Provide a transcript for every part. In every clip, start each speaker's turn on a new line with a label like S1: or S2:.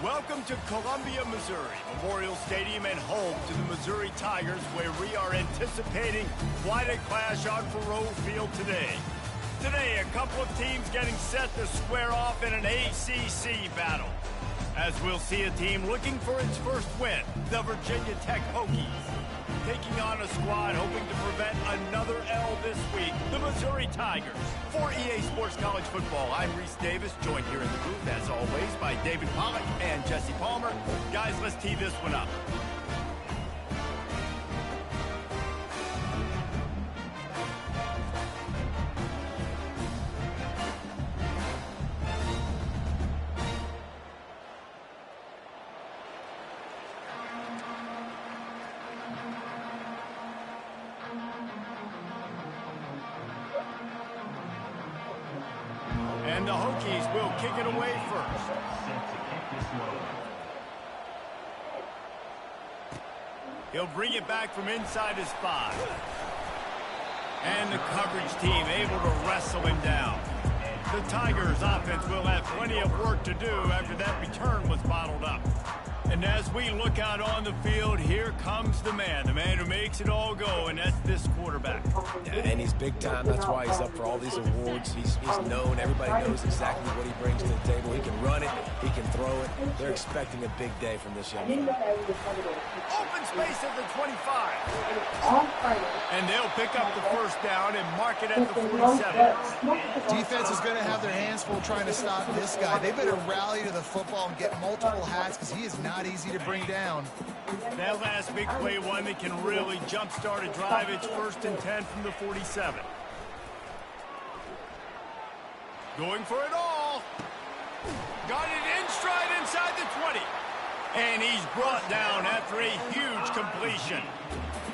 S1: Welcome to Columbia, Missouri, Memorial Stadium and home to the Missouri Tigers, where we are anticipating quite a clash on Faroe Field today. Today, a couple of teams getting set to square off in an ACC battle. As we'll see a team looking for its first win, the Virginia Tech Hokies, taking on a squad hoping to prevent another L this week, the Missouri Tigers. For EA Sports College Football, I'm Reese Davis, joined here in the booth, as always, by David Pollack and Jesse Palmer. Guys, let's tee this one up. And the Hokies will kick it away first. He'll bring it back from inside his 5. And the coverage team able to wrestle him down. The Tigers offense will have plenty of work to do after that return was bottled up. And as we look out on the field, here comes the man who makes it all go, and that's this quarterback.
S2: Yeah, and he's big time. That's why he's up for all these awards. He's known. Everybody knows exactly what he brings to the table. He can run it. He can throw it. They're expecting a big day from this young man.
S1: Open space at the 25. And they'll pick up the first down and mark it at the 47.
S3: Defense is going to have their hands full trying to stop this guy. They better rally to the football and get multiple hats because he is not easy to bring down.
S1: That last big play, one that can really jumpstart a drive. It's 1st and 10 from the 47. Going for it all. Got it in stride inside the 20. And he's brought down after a huge completion.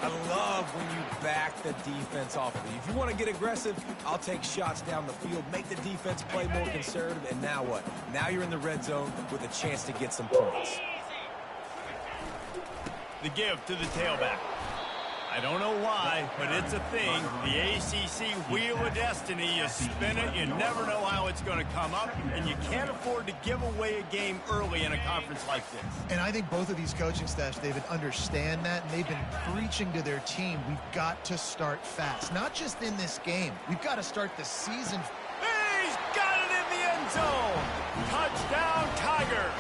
S2: I love when you back the defense off of you. If you want to get aggressive, I'll take shots down the field, make the defense play more conservative, and now what? Now you're in the red zone with a chance to get some points.
S1: The give to the tailback. I don't know why, but it's a thing. The ACC Wheel of Destiny, you spin it, you never know how it's going to come up, and you can't afford to give away a game early in a conference like this.
S3: And I think both of these coaching staffs, David, understand that, and they've been preaching to their team, we've got to start fast. Not just in this game. We've got to start the season.
S1: He's got it in the end zone. Touchdown, Tiger.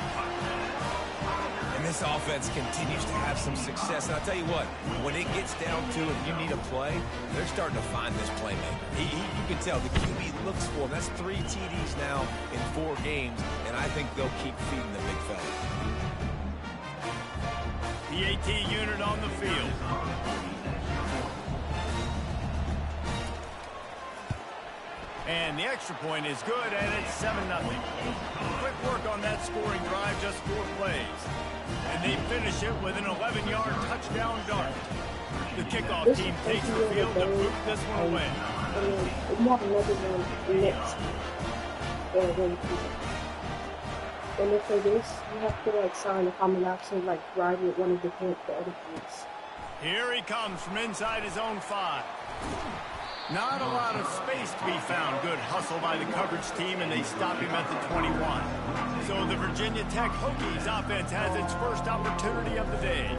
S2: And this offense continues to have some success. And I'll tell you what, when it gets down to it, you need a play, they're starting to find this playmaker. You can tell the QB looks for him. That's 3 TDs now in 4 games, and I think they'll keep feeding the big fella.
S1: The AT unit on the field. And the extra point is good, and it's 7-0. Quick work on that scoring drive, just 4 plays. And they finish it with an 11-yard touchdown dart. The kickoff team takes the field to boot this one away.
S4: If you have another one next, when they play this, you have to sign a common action, ride with one of the other teams.
S1: Here he comes from inside his own 5. Not a lot of space to be found. Good hustle by the coverage team, and they stop him at the 21. So the Virginia Tech Hokies offense has its first opportunity of the day.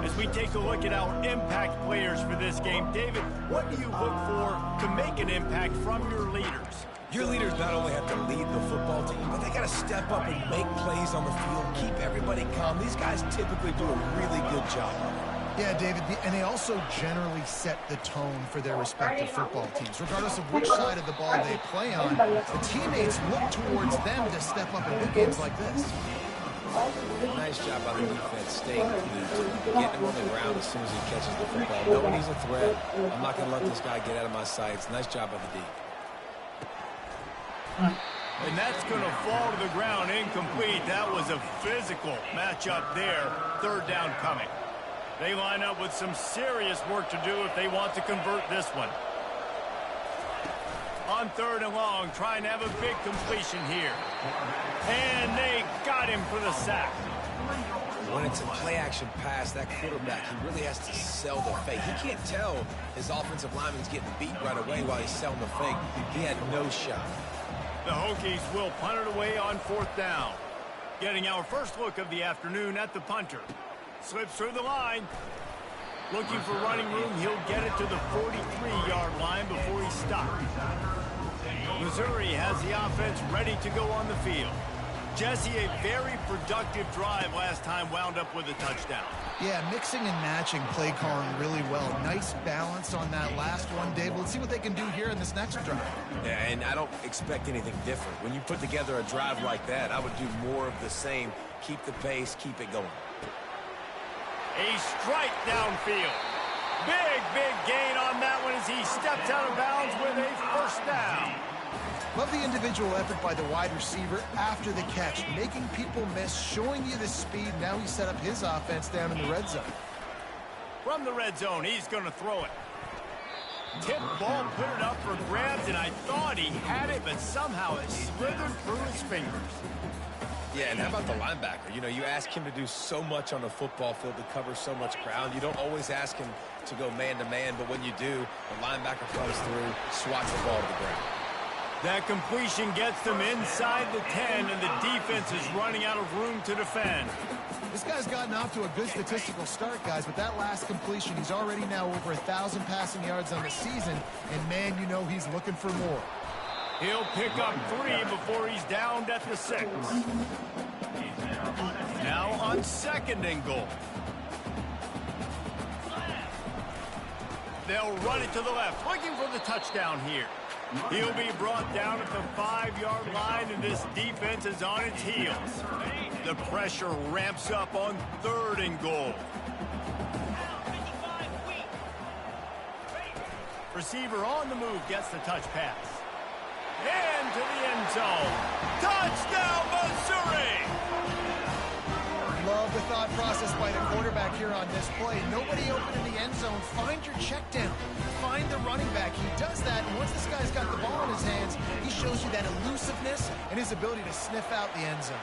S1: As we take a look at our impact players for this game, David, what do you look for to make an impact from your leaders?
S2: Your leaders not only have to lead the football team, but they got to step up and make plays on the field, keep everybody calm. These guys typically do a really good job of it.
S3: Yeah, David, and they also generally set the tone for their respective football teams. Regardless of which side of the ball they play on, the teammates look towards them to step up in big games like this.
S2: Nice job by the defense, staying clean, getting him on the ground as soon as he catches the football. Knowing he's a threat, I'm not going to let this guy get out of my sights. Nice job by the D.
S1: And that's going to fall to the ground incomplete. That was a physical matchup there. 3rd down coming. They line up with some serious work to do if they want to convert this one. On 3rd and long, trying to have a big completion here. And they got him for the sack.
S2: When it's a play-action pass, that quarterback, he really has to sell the fake. He can't tell his offensive lineman's getting beat right away while he's selling the fake. He had no shot.
S1: The Hokies will punt it away on 4th down. Getting our first look of the afternoon at the punter. Slips through the line. Looking for running room, he'll get it to the 43-yard line before he stops. Missouri has the offense ready to go on the field. Jesse, a very productive drive last time wound up with a touchdown.
S3: Yeah, mixing and matching play calling really well. Nice balance on that last one, Dave. Let's see what they can do here in this next drive.
S2: Yeah, and I don't expect anything different. When you put together a drive like that, I would do more of the same. Keep the pace, keep it going.
S1: A strike downfield. Big gain on that one as he steps out of bounds with a first down.
S3: Love the individual effort by the wide receiver after the catch, making people miss, showing you the speed. Now he set up his offense down in the red zone.
S1: From the red zone, he's going to throw it. Tip ball, put it up for grabs, and I thought he had it, but somehow it slithered through his fingers.
S2: Yeah, and how about the linebacker? You know, you ask him to do so much on the football field to cover so much ground. You don't always ask him to go man-to-man, but when you do, the linebacker comes through, swats the ball to the ground.
S1: That completion gets them inside the 10, and the defense is running out of room to defend.
S3: This guy's gotten off to a good statistical start, guys, but that last completion, he's already now over 1,000 passing yards on the season, and man, you know he's looking for more.
S1: He'll pick up 3 before he's downed at the 6. Now on 2nd and goal. They'll run it to the left, looking for the touchdown here. He'll be brought down at the 5-yard line, and this defense is on its heels. The pressure ramps up on 3rd and goal. Receiver on the move gets the touch pass. And to the end zone. Touchdown, Missouri!
S3: Love the thought process by the quarterback here on this play. Nobody open in the end zone. Find your check down. Find the running back. He does that, and once this guy's got the ball in his hands, he shows you that elusiveness and his ability to sniff out the end zone.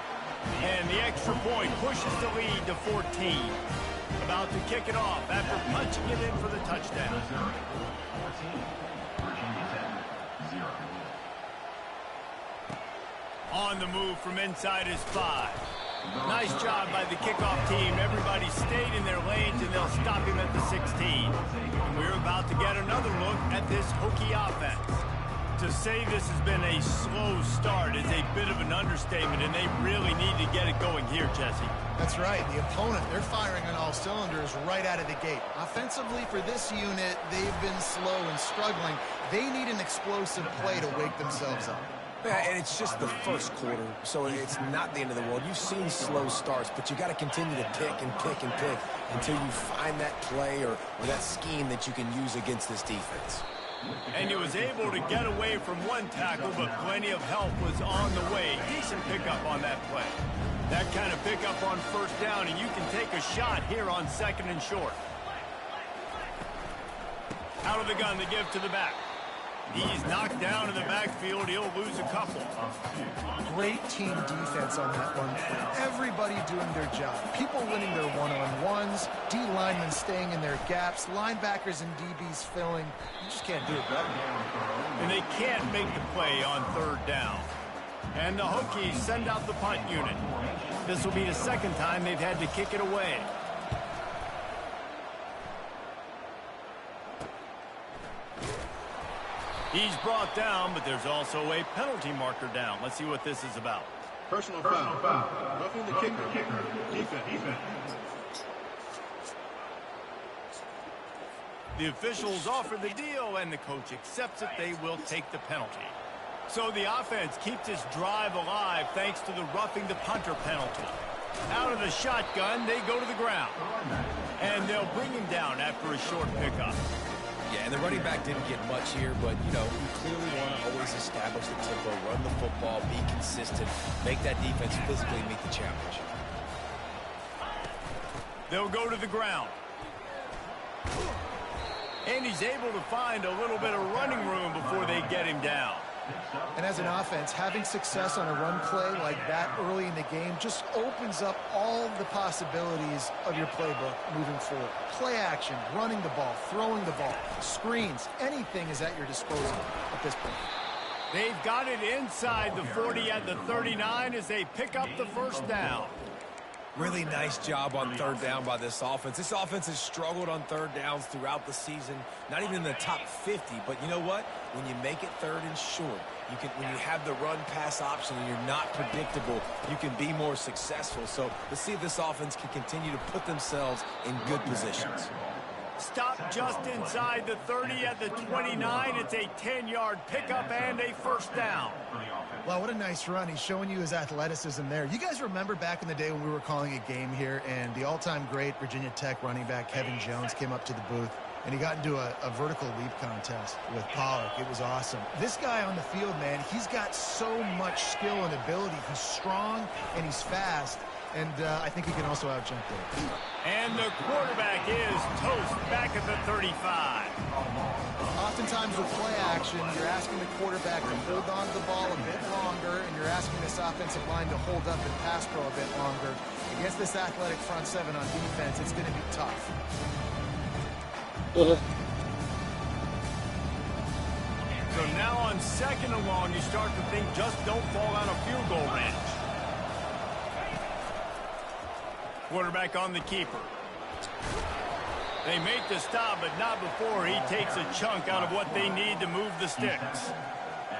S1: And the extra point pushes the lead to 14. About to kick it off after punching it in for the touchdown. On the move from inside his 5. Nice job by the kickoff team. Everybody stayed in their lanes, and they'll stop him at the 16. And we're about to get another look at this Hokie offense. To say this has been a slow start is a bit of an understatement, and they really need to get it going here, Jesse.
S3: That's right. The opponent, they're firing on all cylinders right out of the gate. Offensively, for this unit, they've been slow and struggling. They need an explosive play to wake themselves up.
S2: Yeah, and it's just the first quarter, so it's not the end of the world. You've seen slow starts, but you got to continue to pick and pick and pick until you find that play or that scheme that you can use against this defense.
S1: And he was able to get away from one tackle, but plenty of help was on the way. Decent pickup on that play. That kind of pickup on 1st down, and you can take a shot here on 2nd and short. Out of the gun, they give to the back. He's knocked down in the backfield. He'll lose a couple.
S3: Great team defense on that one. Everybody doing their job. People winning their one-on-ones, D linemen staying in their gaps, linebackers and DBs filling. You just can't do it better.
S1: And they can't make the play on 3rd down. And the Hokies send out the punt unit. This will be the 2nd time they've had to kick it away. He's brought down, but there's also a penalty marker down. Let's see what this is about.
S5: Personal foul. Roughing the kicker. Defense.
S1: The officials offer the deal, and the coach accepts it. They will take the penalty. So the offense keeps its drive alive thanks to the roughing the punter penalty. Out of the shotgun, they go to the ground. And they'll bring him down after a short pickup.
S2: Yeah, and the running back didn't get much here, but, you know, you clearly want to always establish the tempo, run the football, be consistent, make that defense physically meet the challenge.
S1: They'll go to the ground. And he's able to find a little bit of running room before they get him down.
S3: And as an offense, having success on a run play like that early in the game just opens up all the possibilities of your playbook moving forward. Play action, running the ball, throwing the ball, screens, anything is at your disposal at this point.
S1: They've got it inside the 40 at the 39 as they pick up the first down.
S2: Really nice job on third down by this offense. This offense has struggled on third downs throughout the season. Not even in the top 50, but you know what? When you make it third and short, when you have the run-pass option and you're not predictable, you can be more successful. So let's see if this offense can continue to put themselves in good positions.
S1: Stop just inside the 30 at the 29. It's a 10-yard pickup and a first down.
S3: Wow, what a nice run. He's showing you his athleticism there. You guys remember back in the day when we were calling a game here and the all-time great Virginia Tech running back Kevin Jones came up to the booth and he got into a vertical leap contest with Pollock. It was awesome. This guy on the field, man, he's got so much skill and ability. He's strong and he's fast. And I think he can also out-jump there.
S1: And the quarterback is toast back at the 35.
S3: Oftentimes with play action, you're asking the quarterback to hold on to the ball a bit longer, and you're asking this offensive line to hold up and pass pro a bit longer. Against this athletic front seven on defense, it's going to be tough.
S1: So now on second and long, you start to think just don't fall out of field goal range. Quarterback on the keeper. They make the stop, but not before he takes a chunk out of what they need to move the sticks.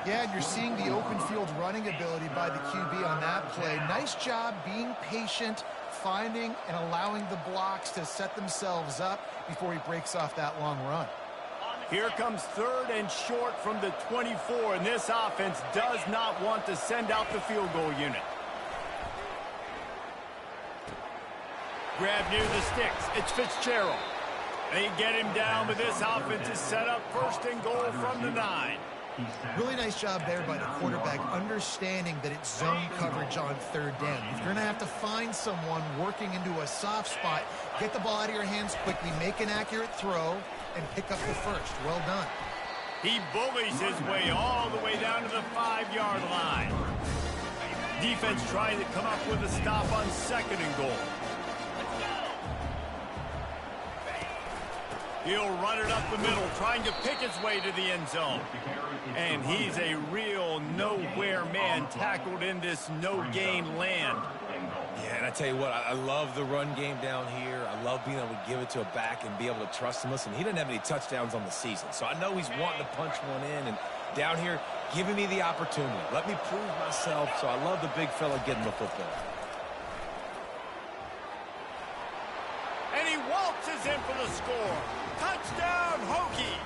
S3: Yeah, and you're seeing the open field running ability by the QB on that play. Nice job being patient, finding and allowing the blocks to set themselves up before he breaks off that long run.
S1: Here comes third and short from the 24, and this offense does not want to send out the field goal unit. Grab near the sticks. It's Fitzgerald. They get him down, but this offense is set up first and goal from the 9.
S3: Really nice job there by the quarterback, understanding that it's zone coverage on third down. If you're going to have to find someone working into a soft spot, get the ball out of your hands quickly, make an accurate throw, and pick up the first. Well done.
S1: He bullies his way all the way down to the 5-yard line. Defense trying to come up with a stop on second and goal. He'll run it up the middle, trying to pick his way to the end zone. And he's a real nowhere man tackled in this no-gain land.
S2: Yeah, and I tell you what, I love the run game down here. I love being able to give it to a back and be able to trust him. Listen, he doesn't have any touchdowns on the season, so I know he's wanting to punch one in. And down here, giving me the opportunity. Let me prove myself, so I love the big fella getting the football.
S1: And he waltzes in for the score. Touchdown, Hokies!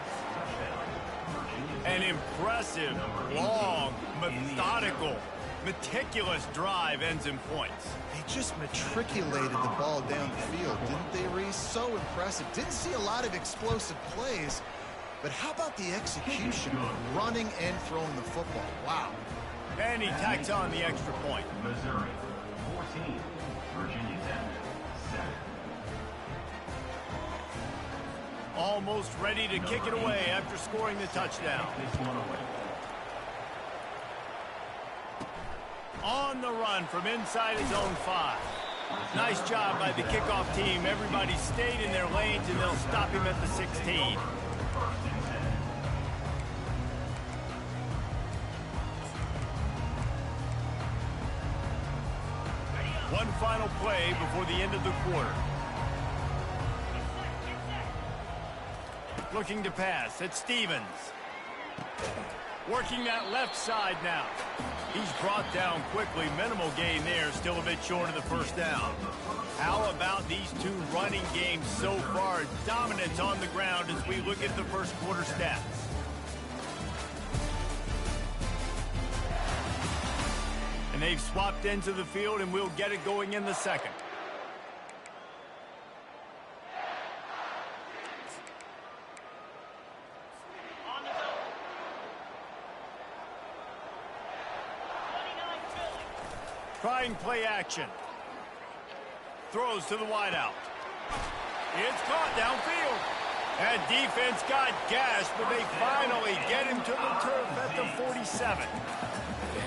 S1: An impressive, long, methodical, meticulous drive ends in points.
S3: They just matriculated the ball down the field, didn't they, Reese? So impressive. Didn't see a lot of explosive plays, but how about the execution, running and throwing the football? Wow.
S1: And he tacks on the extra point.
S5: Missouri 14, Virginia Tech 7.
S1: Almost ready to kick it away after scoring the touchdown. On the run from inside his own 5. Nice job by the kickoff team. Everybody stayed in their lanes, and they'll stop him at the 16. One final play before the end of the quarter. Looking to pass. It's Stevens. Working that left side now. He's brought down quickly. Minimal gain there. Still a bit short of the first down. How about these two running games so far? Dominance on the ground as we look at the first quarter stats. And they've swapped into the field, and we'll get it going in the second. Trying play action. Throws to the wideout. It's caught downfield. That defense got gashed, but they finally get him to the turf at the 47.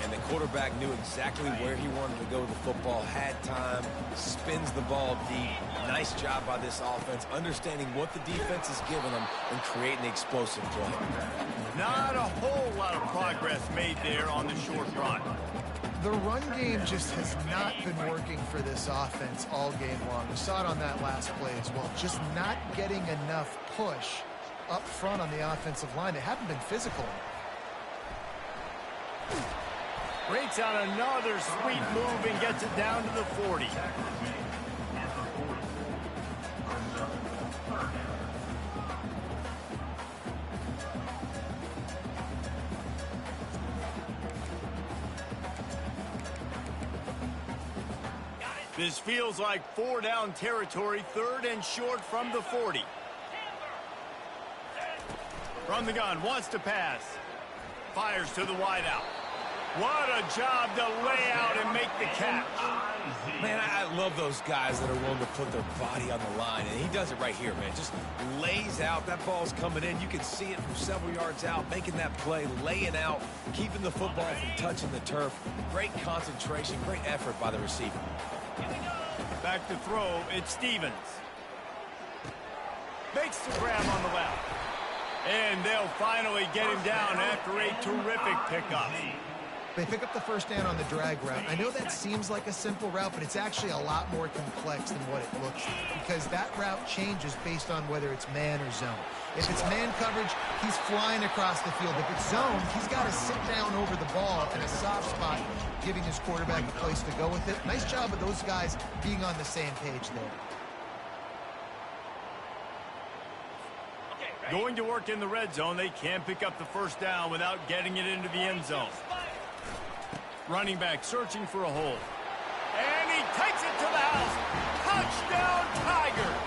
S2: And the quarterback knew exactly where he wanted to go with the football, had time, spins the ball deep. Nice job by this offense, understanding what the defense is giving them and creating the explosive play.
S1: Not a whole lot of progress made there on the short run.
S3: The run game just has not been working for this offense all game long. We saw it on that last play as well. Just not getting enough push up front on the offensive line. They haven't been physical.
S1: Rates out another sweet move and gets it down to the 40. This feels like 4-down territory, 3rd and short from the 40. From the gun, wants to pass. Fires to the wideout. What a job to lay out and make the catch.
S2: Man, I love those guys that are willing to put their body on the line, and he does it right here, man. Just lays out. That ball's coming in. You can see it from several yards out, making that play, laying out, keeping the football from touching the turf. Great concentration, great effort by the receiver.
S1: Back to throw, it's Stevens. Makes the grab on the left. And they'll finally get him down after a terrific pickup.
S3: They pick up the first down on the drag route. I know that seems like a simple route, but it's actually a lot more complex than what it looks like, because that route changes based on whether it's man or zone. If it's man coverage, he's flying across the field. If it's zone, he's got to sit down over the ball in a soft spot, giving his quarterback a place to go with it. Nice job of those guys being on the same page there.
S1: Going to work in the red zone. They can't pick up the first down without getting it into the end zone. Running back searching for a hole. And he takes it to the house. Touchdown, Tigers!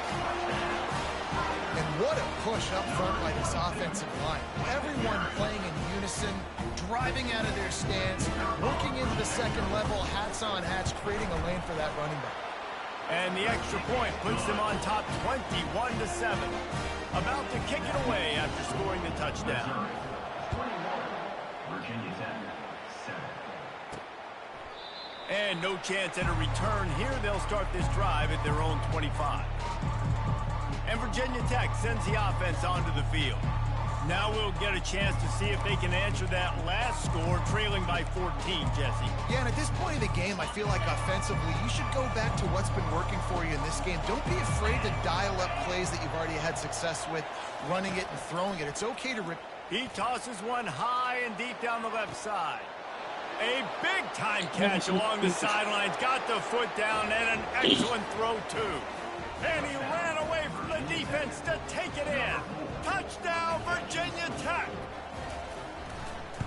S3: And what a push up front by this offensive line. Everyone playing in unison, driving out of their stance, working into the second level, hats on hats, creating a lane for that running back.
S1: And the extra point puts them on top 21-7. About to kick it away after scoring the touchdown.
S5: Virginia Tech, 7.
S1: And no chance at a return here. They'll start this drive at their own 25. And Virginia Tech sends the offense onto the field. Now we'll get a chance to see if they can answer that last score, trailing by 14, Jesse.
S3: Yeah, and at this point of the game, I feel like offensively, you should go back to what's been working for you in this game. Don't be afraid to dial up plays that you've already had success with, running it and throwing it. It's okay to...
S1: He tosses one high and deep down the left side. A big-time catch along the sidelines. Got the foot down and an excellent throw, too. And he ran away from the defense to take it in. Touchdown, Virginia Tech.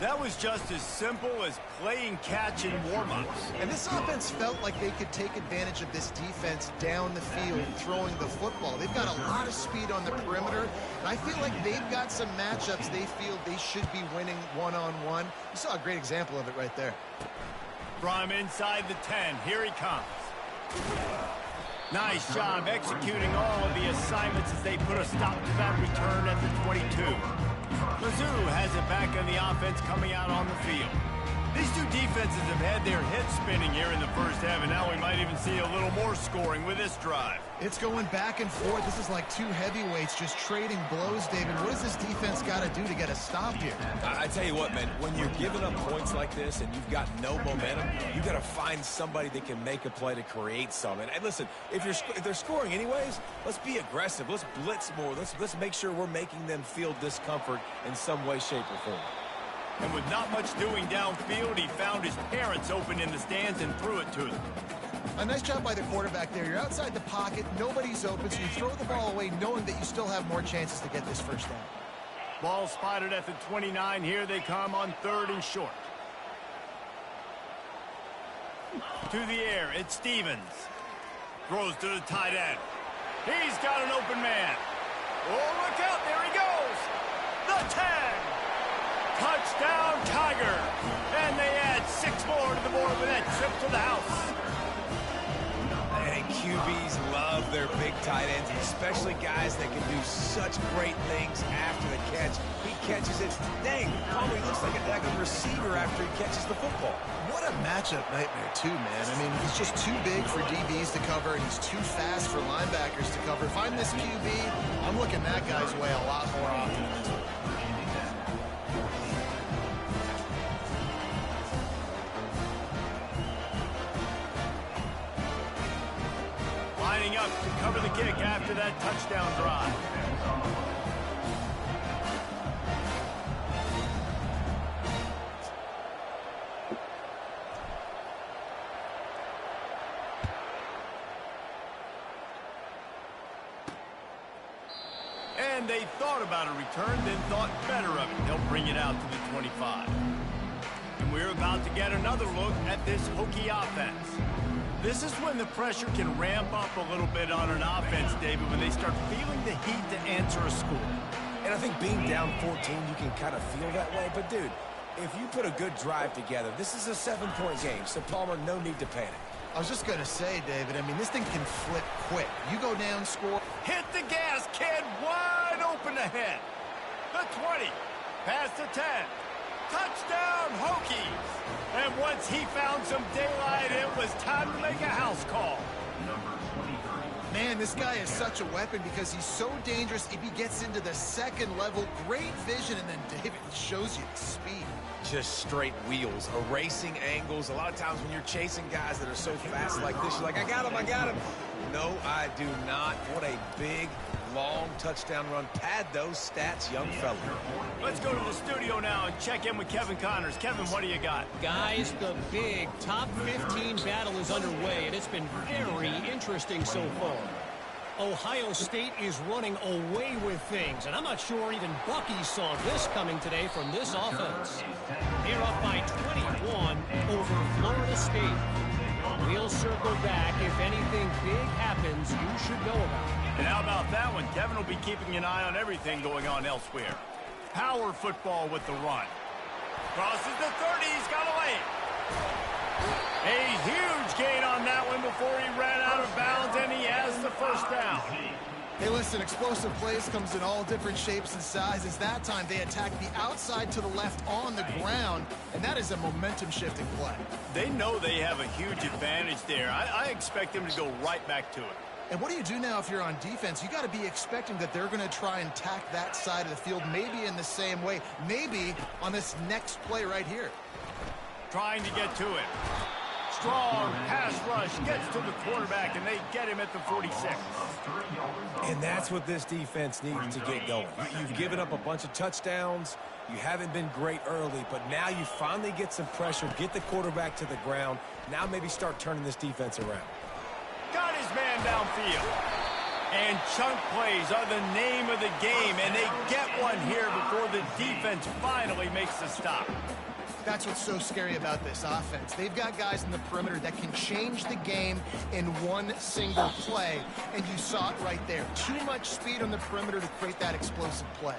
S1: That was just as simple as playing catch in warm-ups.
S3: And this offense felt like they could take advantage of this defense down the field, throwing the football. They've got a lot of speed on the perimeter, and I feel like they've got some matchups they feel they should be winning one-on-one. You saw a great example of it right there.
S1: From inside the 10, here he comes. Nice job executing all of the assignments as they put a stop to that return at the 22. Mizzou has it back on the offense coming out on the field. These two defenses have had their heads spinning here in the first half, and now we might even see a little more scoring with this drive.
S3: It's going back and forth. This is like two heavyweights just trading blows, David. What does this defense got to do to get a stop here?
S2: I tell you what, man, when you're giving up points like this and you've got no momentum, you got to find somebody that can make a play to create something. And listen, if they're scoring anyways, let's be aggressive. Let's blitz more. Let's make sure we're making them feel discomfort in some way, shape, or form.
S1: And with not much doing downfield, he found his parents open in the stands and threw it to them.
S3: A nice job by the quarterback there. You're outside the pocket, nobody's open, so you throw the ball away knowing that you still have more chances to get this first down.
S1: Ball spotted at the 29. Here they come on 3rd and short. To the air, it's Stevens. Throws to the tight end. He's got an open man. Oh, look out, there he goes. The 10. Touchdown, Tiger. And they add 6 more to the board with that trip to the house.
S2: And QBs love their big tight ends, especially guys that can do such great things after the catch. He catches it. Dang, Palmer looks like a daggone receiver after he catches the football.
S3: What a matchup nightmare, too, man. I mean, he's just too big for DBs to cover, and he's too fast for linebackers to cover. If I'm this QB, I'm looking that guy's way a lot more often in this one.
S1: Lining up to cover the kick after that touchdown drive. And they thought about a return, then thought better of it. They'll bring it out to the 25. And we're about to get another look at this Hokie offense. This is when the pressure can ramp up a little bit on an offense, David, when they start feeling the heat to answer a score.
S2: And I think being down 14, you can kind of feel that way. But, dude, if you put a good drive together, this is a 7-point game. So, Palmer, no need to panic.
S3: I was just going to say, David, I mean, this thing can flip quick. You go down, score.
S1: Hit the gas, kid. Wide open ahead. The 20. Past the 10. Touchdown, Hokies. And once he found some daylight, it was time to make a house call.
S3: Man, this guy is such a weapon because he's so dangerous. If he gets into the second level, great vision, and then David shows you the speed.
S2: Just straight wheels, erasing angles. A lot of times when you're chasing guys that are so fast like this, you're like, I got him. No, I do not. What a big, long touchdown run. Pad those stats, young fella.
S1: Let's go to the studio now and check in with Kevin Connors. Kevin, what do you got?
S6: Guys, the big top 15 battle is underway, and it's been very interesting so far. Ohio State is running away with things, and I'm not sure even Bucky saw this coming today from this offense. They're up by 21 over Florida State. We'll circle back. If anything big happens, you should know about it.
S1: And how about that one? Kevin will be keeping an eye on everything going on elsewhere. Power football with the run. Crosses the 30. He's got a lane. A huge gain on that one before he ran out of bounds, and he has the first down.
S3: Hey, listen, explosive plays comes in all different shapes and sizes. That time they attacked the outside to the left on the ground, and that is a momentum-shifting play.
S1: They know they have a huge advantage there. I expect them to go right back to it.
S3: And what do you do now if you're on defense? You got to be expecting that they're going to try and tack that side of the field, maybe in the same way, maybe on this next play right here.
S1: Trying to get to it. Strong pass rush gets to the quarterback, and they get him at the 46.
S2: And that's what this defense needs to get going. You've given up a bunch of touchdowns. You haven't been great early, but now you finally get some pressure, get the quarterback to the ground. Now maybe start turning this defense around.
S1: Got his man downfield. And chunk plays are the name of the game, and they get one here before the defense finally makes the stop.
S3: That's what's so scary about this offense. They've got guys in the perimeter that can change the game in one single play, and you saw it right there. Too much speed on the perimeter to create that explosive play.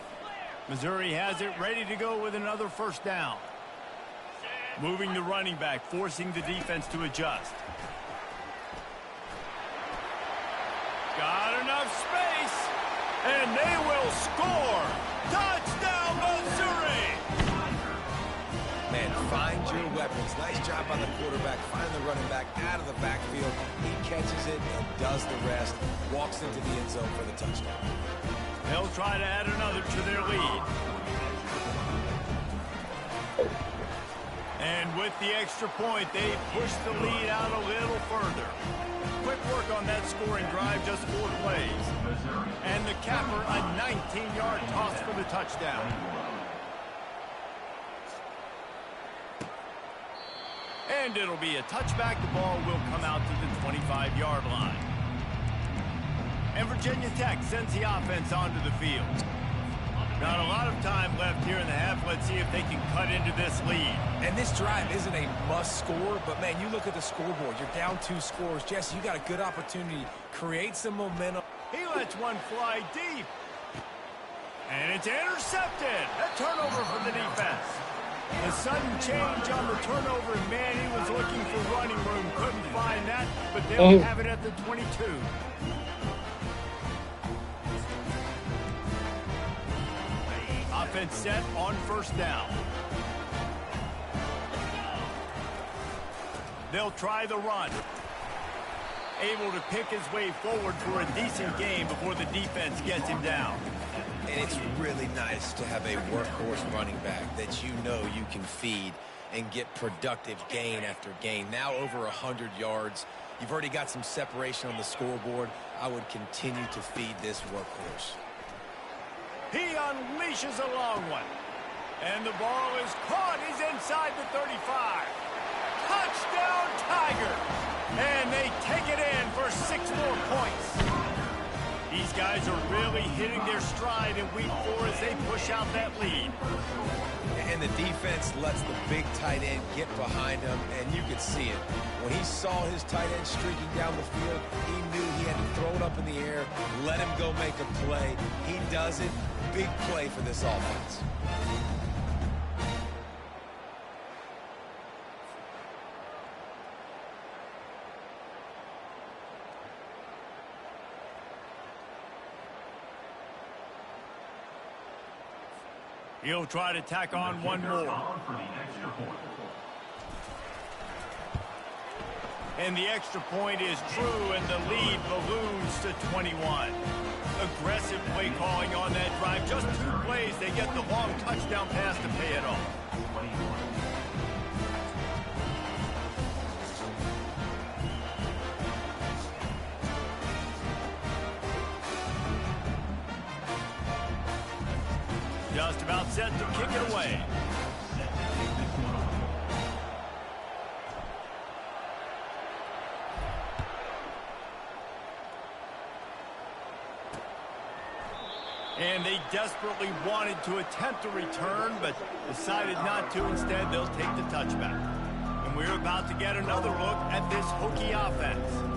S1: Missouri has it ready to go with another first down. Moving the running back, forcing the defense to adjust. Got enough space, and they will score. Touchdown, Missouri!
S2: Man, find your weapons. Nice job by the quarterback. Find the running back out of the backfield. He catches it and does the rest. Walks into the end zone for the touchdown.
S1: They'll try to add another to their lead. And with the extra point, they push the lead out a little further. Quick work on that scoring drive, just 4 plays. And the capper, a 19-yard toss for the touchdown. And it'll be a touchback. The ball will come out to the 25-yard line. And Virginia Tech sends the offense onto the field. Not a lot of time left here in the half. Let's see if they can cut into this lead.
S2: And this drive isn't a must score, but, man, you look at the scoreboard. You're down 2 scores. Jesse, you got a good opportunity. Create some momentum.
S1: He lets one fly deep. And it's intercepted. A turnover for the defense. The sudden change on the turnover, and man, he was looking for running room. Couldn't find that, but they'll have it at the 22. Offense set on first down. They'll try the run. Able to pick his way forward for a decent game before the defense gets him down.
S2: And it's really nice to have a workhorse running back that you know you can feed and get productive gain after gain. Now over 100 yards. You've already got some separation on the scoreboard. I would continue to feed this workhorse.
S1: He unleashes a long one. And the ball is caught. He's inside the 35. Touchdown, Tiger! And they take it in for 6 more points. These guys are really hitting their stride in week 4 as they push out that lead.
S2: And the defense lets the big tight end get behind him, and you could see it. When he saw his tight end streaking down the field, he knew he had to throw it up in the air, let him go make a play. He does it. Big play for this offense.
S1: He'll try to tack on one more. And the extra point is true, and the lead balloons to 21. Aggressive play calling on that drive. Just 2 plays, they get the long touchdown pass to pay it off. Just about set to kick it away. And they desperately wanted to attempt a return, but decided not to. Instead, they'll take the touchback. And we're about to get another look at this Hokie offense.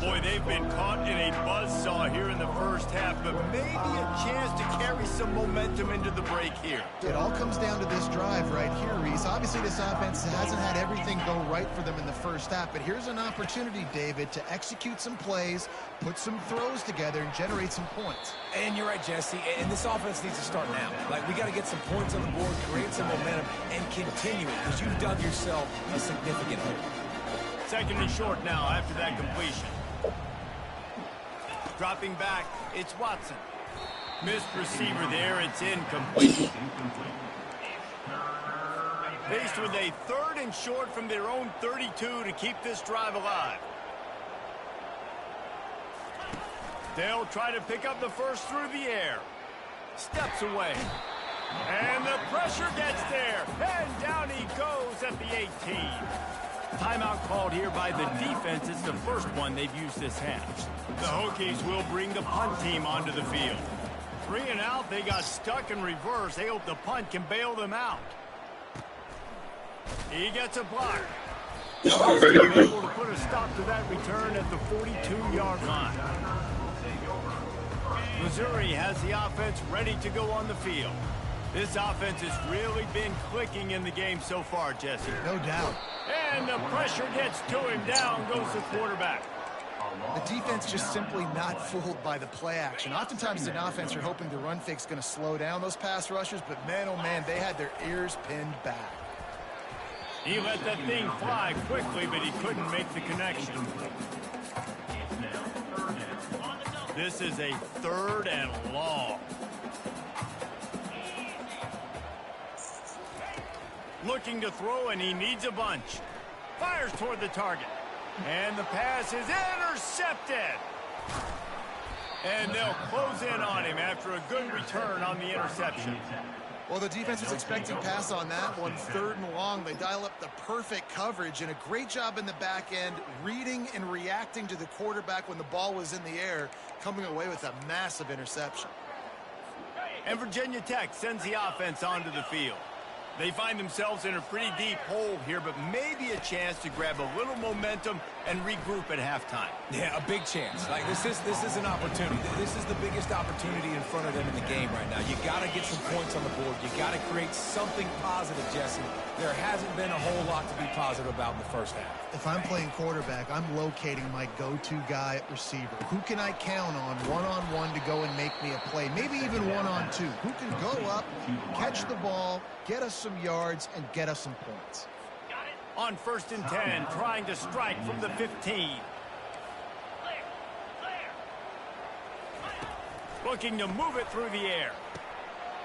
S1: Boy, they've been caught in a buzzsaw here in the first half, but maybe a chance to carry some momentum into the break here.
S3: It all comes down to this drive right here, Reese. Obviously, this offense hasn't had everything go right for them in the first half, but here's an opportunity, David, to execute some plays, put some throws together, and generate some points.
S2: And you're right, Jesse, and this offense needs to start now. Like, we got to get some points on the board, create some momentum, and continue it, because you've dug yourself a significant hole.
S1: 2nd and short now after that completion. Dropping back, it's Watson. Missed receiver there, it's incomplete. Faced with a 3rd and short from their own 32 to keep this drive alive. They'll try to pick up the first through the air. Steps away. And the pressure gets there. And down he goes at the 18. Timeout called here by the defense. It's the first one they've used this half. The Hokies will bring the punt team onto the field. 3 and out, they got stuck in reverse. They hope the punt can bail them out. He gets a block. Able to put a stop to that return at the 42-yard line. Missouri has the offense ready to go on the field. This offense has really been clicking in the game so far, Jesse.
S3: No doubt.
S1: And the pressure gets to him. Down goes the quarterback.
S3: The defense just simply not fooled by the play action. Oftentimes, an offense are hoping the run fake's going to slow down those pass rushers, but man, oh man, they had their ears pinned back.
S1: He let that thing fly quickly, but he couldn't make the connection. This is a 3rd and long. Looking to throw, and he needs a bunch. Fires toward the target. And the pass is intercepted. And they'll close in on him after a good return on the interception.
S3: Well, the defense was expecting pass on that one. 3rd and long. They dial up the perfect coverage and a great job in the back end, reading and reacting to the quarterback when the ball was in the air, coming away with a massive interception.
S1: And Virginia Tech sends the offense onto the field. They find themselves in a pretty deep hole here, but maybe a chance to grab a little momentum and regroup at halftime.
S2: Yeah, a big chance. Like this is an opportunity. This is the biggest opportunity in front of them in the game right now. You got to get some points on the board. You got to create something positive, Jesse. There hasn't been a whole lot to be positive about in the first half.
S3: If I'm playing quarterback, I'm locating my go-to guy at receiver. Who can I count on one-on-one to go and make me a play? Maybe even one-on-two. Who can go up, catch the ball, get us some yards, and get us some points?
S1: On 1st and 10, trying to strike from the 15. Looking to move it through the air.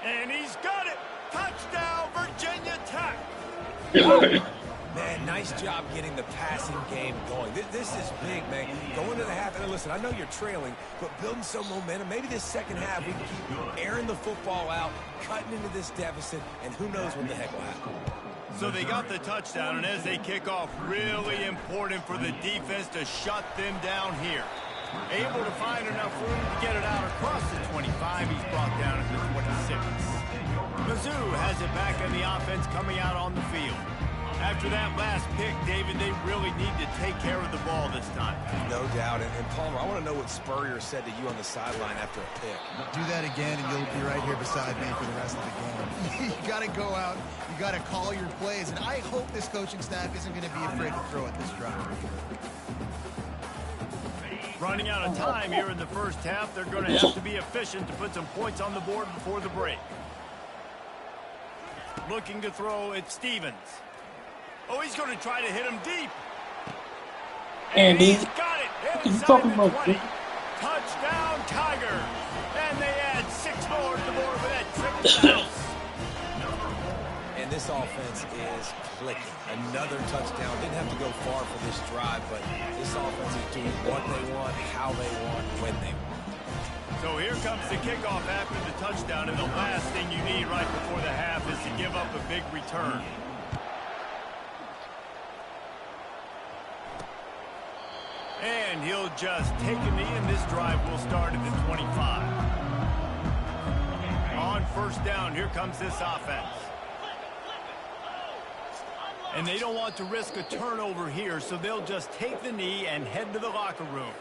S1: And he's got it! Touchdown, Virginia Tech!
S2: Man, nice job getting the passing game going. This is big, man. Going to the half, and listen, I know you're trailing, but building some momentum. Maybe this second half we can keep airing the football out, cutting into this deficit, and who knows what the heck will happen.
S1: So they got the touchdown, and as they kick off, really important for the defense to shut them down here. Able to find enough room to get it out across the 25. He's brought down at the 26. Mizzou has it back in the offense coming out on the field. After that last pick, David, they really need to take care of the ball this time.
S2: No doubt. And Palmer, I want to know what Spurrier said to you on the sideline after a pick.
S3: Do that again, and you'll be right here beside me for the rest of the game. You got to go out. You got to call your plays. And I hope this coaching staff isn't going to be afraid to throw at this drive.
S1: Running out of time here in the first half. They're going to have to be efficient to put some points on the board before the break. Looking to throw at Stevens. Oh, he's going to try to hit him deep. And he's got it.
S4: He's talking about
S1: 20. Touchdown, Tigers. And they add 6 more to the board with that trip to the house.
S2: And this offense is clicking. Another touchdown. Didn't have to go far for this drive, but this offense is doing what they want, how they want, when they want.
S1: So here comes the kickoff after the touchdown, and the last thing you need right before the half is to give up a big return. And he'll just take a knee, and this drive will start at the 25. On 1st down, here comes this offense. And they don't want to risk a turnover here, so they'll just take the knee and head to the locker room.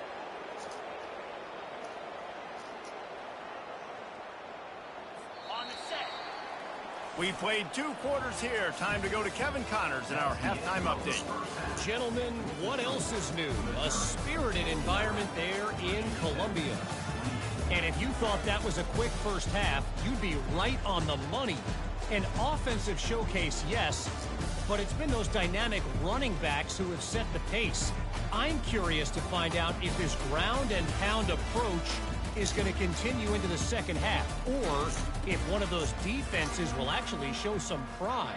S1: We played 2 quarters here. Time to go to Kevin Connors in our halftime update.
S6: Gentlemen, what else is new? A spirited environment there in Columbia. And if you thought that was a quick first half, you'd be right on the money. An offensive showcase, yes, but it's been those dynamic running backs who have set the pace. I'm curious to find out if this ground and pound approach is going to continue into the second half, or if one of those defenses will actually show some pride.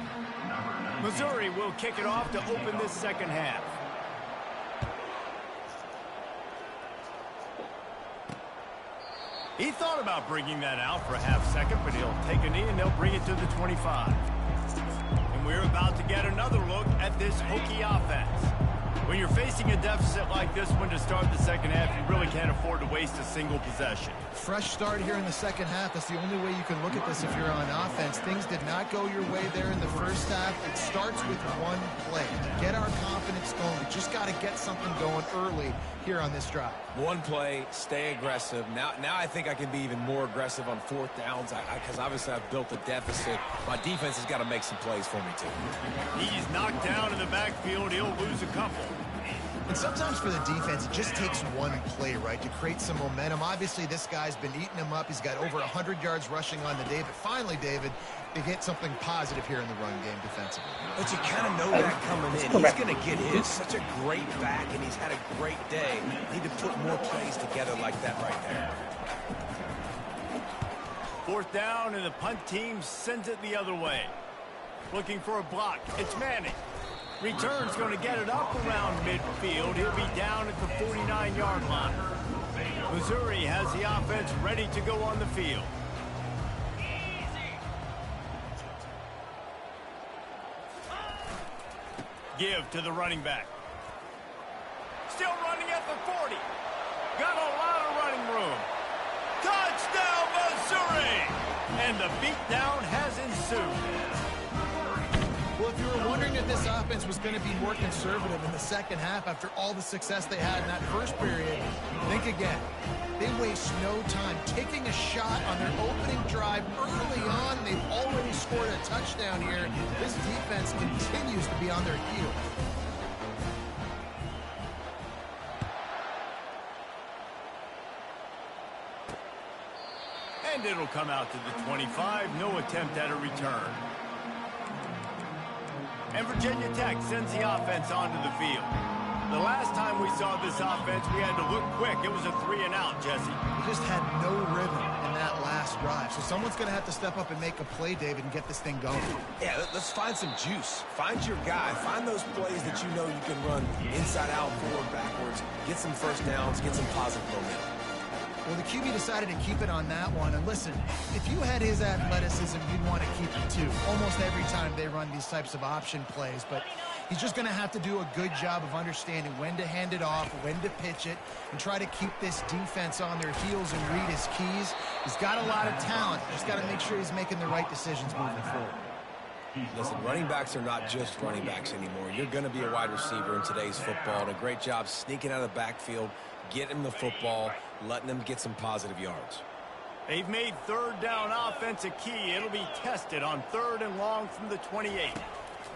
S1: Missouri will kick it off to open this second half. He thought about bringing that out for a half second, but he'll take a knee and they'll bring it to the 25. And we're about to get another look at this Hokie offense. When you're facing a deficit like this one to start the second half, you really can't afford to waste a single possession.
S3: Fresh start here in the second half. That's the only way you can look at this if you're on offense. Things did not go your way there in the first half. It starts with one play. Get our confidence going. We just got to get something going early here on this drive.
S2: One play, stay aggressive. Now I think I can be even more aggressive on 4th downs because obviously I've built a deficit. My defense has got to make some plays for me too.
S1: He's knocked down in the backfield. He'll lose a couple.
S3: And sometimes for the defense, it just takes one play, right, to create some momentum. Obviously, this guy's been eating him up. He's got over 100 yards rushing on the day. But finally, David, they get something positive here in the run game defensively.
S2: But you kind of know that coming in. He's going to get his. Such a great back, and he's had a great day. Need to put more plays together like that right there.
S1: 4th down, and the punt team sends it the other way. Looking for a block. It's Manning. Return's going to get it up around midfield. He'll be down at the 49-yard line. Missouri has the offense ready to go on the field. Give to the running back. Still running at the 40. Got a lot of running room. Touchdown, Missouri! And the beatdown has ensued.
S3: Well, if you were wondering if this offense was going to be more conservative in the second half after all the success they had in that first period, think again. They waste no time taking a shot on their opening drive early on. They've already scored a touchdown here. This defense continues to be on their heels.
S1: And it'll come out to the 25. No attempt at a return. And Virginia Tech sends the offense onto the field. The last time we saw this offense, we had to look quick. It was a 3-and-out, Jesse.
S3: We just had no rhythm in that last drive. So someone's going to have to step up and make a play, David, and get this thing going.
S2: Yeah, let's find some juice. Find your guy. Find those plays that you know you can run inside out, forward, backwards. Get some first downs. Get some positive momentum.
S3: Well, the QB decided to keep it on that one. And listen, if you had his athleticism, you'd want to keep it too. Almost every time they run these types of option plays. But he's just going to have to do a good job of understanding when to hand it off, when to pitch it, and try to keep this defense on their heels and read his keys. He's got a lot of talent. Just got to make sure he's making the right decisions moving forward.
S2: Listen, running backs are not just running backs anymore. You're going to be a wide receiver in today's football. And a great job sneaking out of the backfield, getting the football, letting them get some positive yards.
S1: They've made third down offense a key. It'll be tested on 3rd and long from the 28.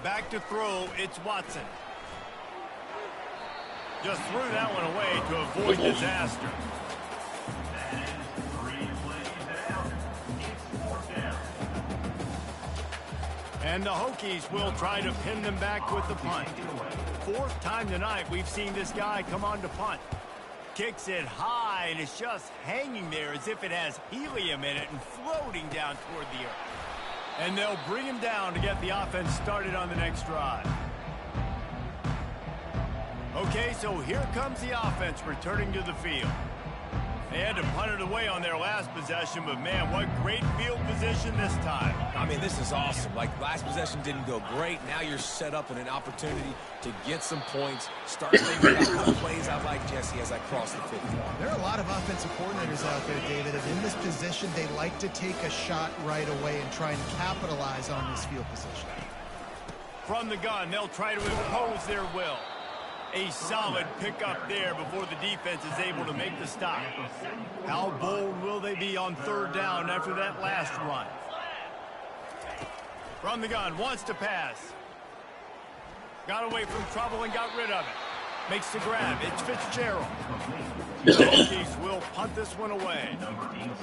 S1: Back to throw, it's Watson. Just threw that one away to avoid disaster. And the Hokies will try to pin them back with the punt. 4th time tonight we've seen this guy come on to punt. Kicks it high, and it's just hanging there as if it has helium in it and floating down toward the earth. And they'll bring him down to get the offense started on the next drive. Okay, so here comes the offense returning to the field. They had to punt it away on their last possession, but man, what great field position this time.
S2: I mean, this is awesome. Like, last possession didn't go great. Now you're set up in an opportunity to get some points. Start thinking about the plays I like, Jesse, as I cross the field.
S3: There are a lot of offensive coordinators out there, David, and in this position, they like to take a shot right away and try and capitalize on this field position.
S1: From the gun, they'll try to impose their will. A solid pickup there before the defense is able to make the stop. How bold will they be on 3rd down after that last run? From the gun, wants to pass. Got away from trouble and got rid of it. Makes the grab. It's Fitzgerald. The Hokies will punt this one away.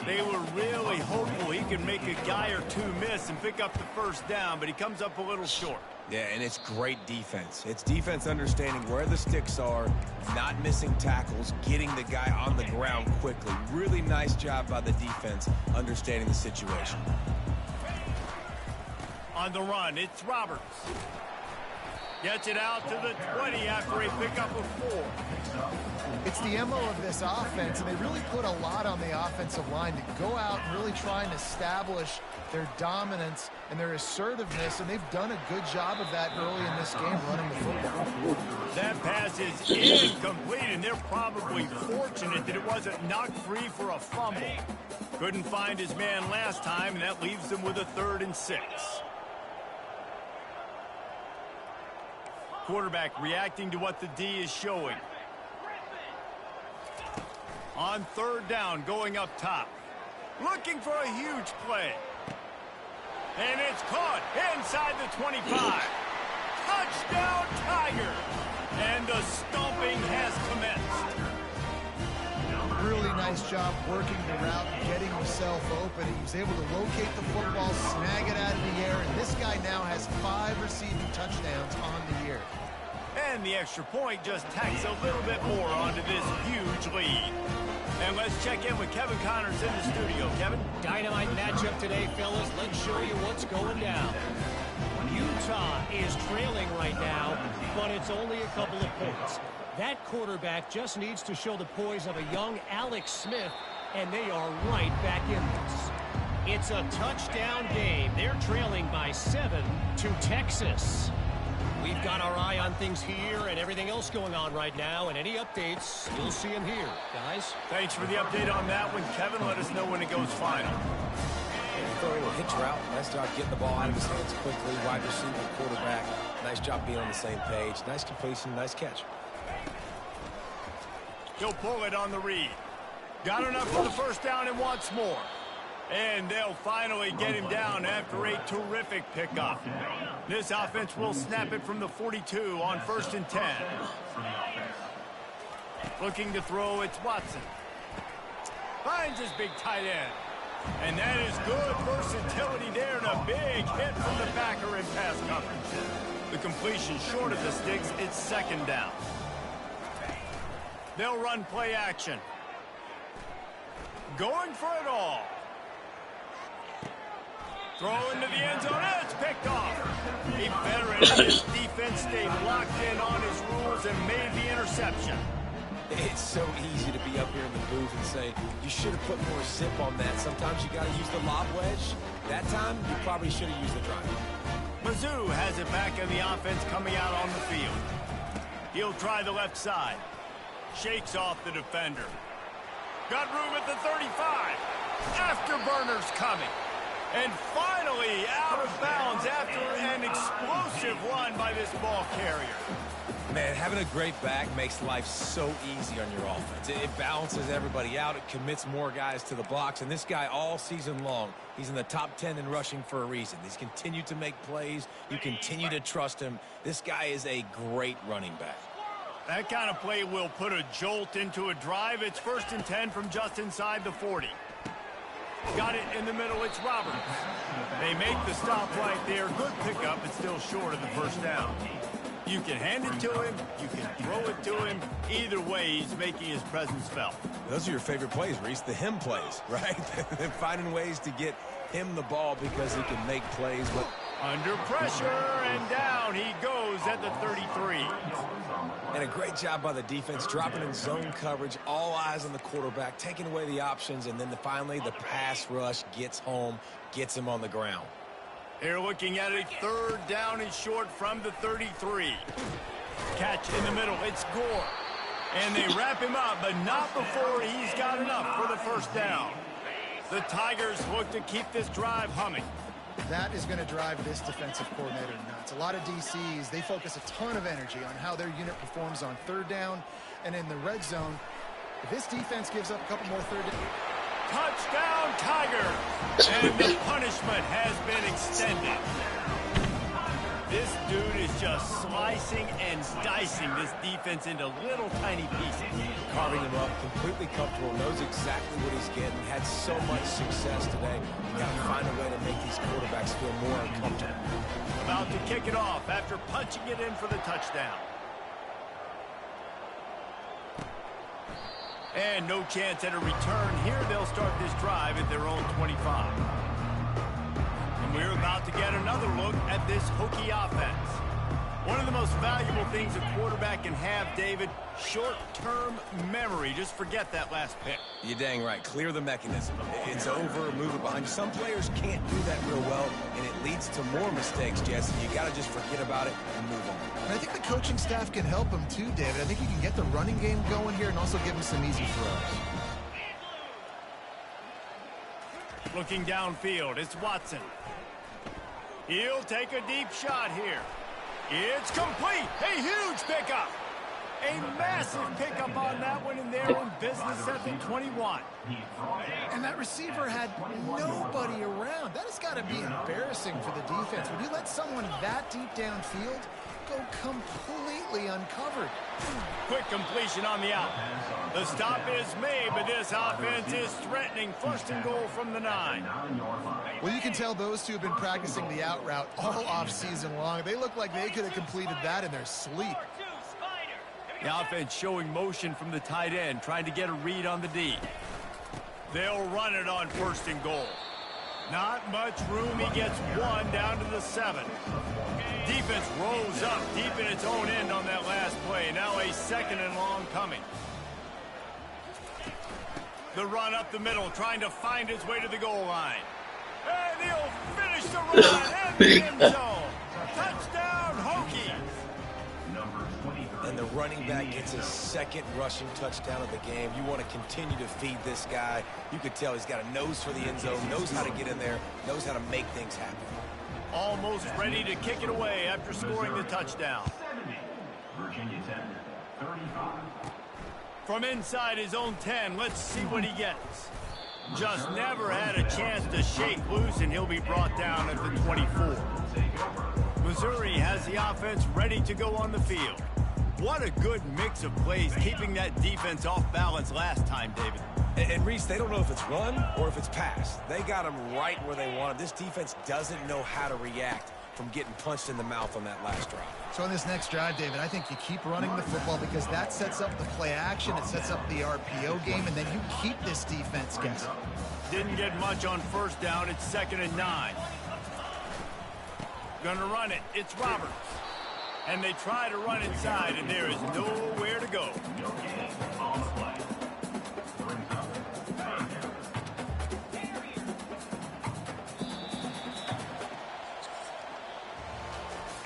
S1: They were really hopeful he could make a guy or two miss and pick up the 1st down, but he comes up a little short.
S2: Yeah, and it's great defense. It's defense understanding where the sticks are, not missing tackles, getting the guy on the ground quickly. Really nice job by the defense understanding the situation.
S1: On the run, it's Roberts. Gets it out to the 20 after a pickup of 4.
S3: It's the MO of this offense, and they really put a lot on the offensive line to go out and really try and establish their dominance and their assertiveness, and they've done a good job of that early in this game running the football.
S1: That pass is incomplete, and they're probably fortunate that it wasn't knocked free for a fumble. Couldn't find his man last time, and that leaves them with a 3rd and 6. Quarterback reacting to what the D is showing. On 3rd down, going up top. Looking for a huge play. And it's caught inside the 25. Touchdown, Tiger! And the stomping has commenced.
S3: Really nice job working the route and getting himself open. He was able to locate the football, snag it out of the air, and this guy now has 5 receiving touchdowns on the year.
S1: And the extra point just tacks a little bit more onto this huge lead. And let's check in with Kevin Connors in the studio. Kevin?
S6: Dynamite matchup today, fellas. Let's show you what's going down. Utah is trailing right now, but it's only a couple of points. That quarterback just needs to show the poise of a young Alex Smith, and they are right back in this. It's a touchdown game. They're trailing by 7 to Texas. We've got our eye on things here and everything else going on right now, and any updates, you'll see them here, guys.
S1: Thanks for the update on that one, Kevin. Let us know when it goes final.
S2: Throw a little hitch route. Nice job getting the ball out of his hands quickly. Wide receiver, quarterback. Nice job being on the same page. Nice completion, nice catch.
S1: He'll pull it on the read. Got enough for the first down and wants more. And they'll finally get him down after a terrific pickup. This offense will snap it from the 42 on 1st and 10. Looking to throw, it's Watson. Finds his big tight end. And that is good versatility there, and a big hit from the backer in pass coverage. The completion short of the sticks, it's 2nd down. They'll run play action. Going for it all. Throw into the end zone, and it's picked off. A veteran in this defense stayed locked in on his rules and made the interception.
S2: It's so easy to be up here in the booth and say, you should have put more zip on that. Sometimes you got to use the lob wedge. That time, you probably should have used the drive.
S1: Mizzou has it back in the offense coming out on the field. He'll try the left side. Shakes off the defender. Got room at the 35. Afterburner's coming. And finally out of bounds after an explosive run by this ball carrier.
S2: Man, having a great back makes life so easy on your offense. It balances everybody out. It commits more guys to the box. And this guy all season long, he's in the top 10 in rushing for a reason. He's continued to make plays. You continue to trust him. This guy is a great running back.
S1: That kind of play will put a jolt into a drive. It's 1st and 10 from just inside the 40. Got it in the middle. It's Roberts. They make the stop right there. Good pickup, but still short of the first down. You can hand it to him. You can throw it to him. Either way, he's making his presence felt.
S2: Those are your favorite plays, Reese, the him plays, right? Finding ways to get him the ball because he can make plays. But
S1: under pressure, and down he goes at the 33.
S2: And a great job by the defense, dropping in zone coverage, all eyes on the quarterback, taking away the options, and then finally the pass rush gets home, gets him on the ground.
S1: They're looking at a 3rd down and short from the 33. Catch in the middle, it's Gore. And they wrap him up, but not before he's got enough for the first down. The Tigers look to keep this drive humming.
S3: That is going to drive this defensive coordinator nuts. A lot of DCs, they focus a ton of energy on how their unit performs on 3rd down and in the red zone. If this defense gives up a couple more 3rd down.
S1: Touchdown, Tigers! And the punishment has been extended. This dude is just slicing and dicing this defense into little tiny pieces.
S2: Carving him up, completely comfortable, knows exactly what he's getting, had so much success today. You got to find a way to make these quarterbacks feel more uncomfortable.
S1: About to kick it off after punching it in for the touchdown. And no chance at a return here. They'll start this drive at their own 25. And we're about to get another look at this Hokie offense. One of the most valuable things a quarterback can have, David, short-term memory. Just forget that last pick.
S2: You're dang right. Clear the mechanism. It's over, move it behind you. Some players can't do that real well, and it leads to more mistakes, Jesse. You got to just forget about it and move on.
S3: And I think the coaching staff can help him too, David. I think he can get the running game going here and also give him some easy throws.
S1: Looking downfield, it's Watson. He'll take a deep shot here. It's complete. A huge pickup. A massive pickup on that one, and they're in business at the 21.
S3: And that receiver had nobody around. That has got to be embarrassing for the defense. When you let someone that deep downfield go completely uncovered.
S1: Quick completion on the out. The stop is made, but this offense is threatening. 1st and goal from the 9.
S3: Well, you can tell those two have been practicing the out route all off-season long. They look like they could have completed that in their sleep.
S1: The offense showing motion from the tight end, trying to get a read on the D. They'll run it on 1st and goal. Not much room. He gets one down to the 7. Defense rolls up deep in its own end on that last play. Now a 2nd and long coming. The run up the middle, trying to find his way to the goal line. And he'll finish the run and the end zone. Touchdown, Hokies.
S2: And the running back gets his second rushing touchdown of the game. You want to continue to feed this guy. You could tell he's got a nose for the end zone, knows how to get in there, knows how to make things happen.
S1: Almost ready to kick it away after scoring the touchdown.
S5: 70. Virginia 10, 35.
S1: From inside his own 10, let's see what he gets. Just never had a chance to shake loose, and he'll be brought down at the 24. Missouri has the offense ready to go on the field. What a good mix of plays, keeping that defense off balance last time, David.
S2: And Reese, they don't know if it's run or if it's pass. They got him right where they want him. This defense doesn't know how to react from getting punched in the mouth on that last drive.
S3: So on this next drive, David, I think you keep running the football because that sets up the play action, it sets up the RPO game, and then you keep this defense guessing.
S1: Didn't get much on first down. It's 2nd and 9. Gonna run it. It's Roberts. And they try to run inside, and there is nowhere to go.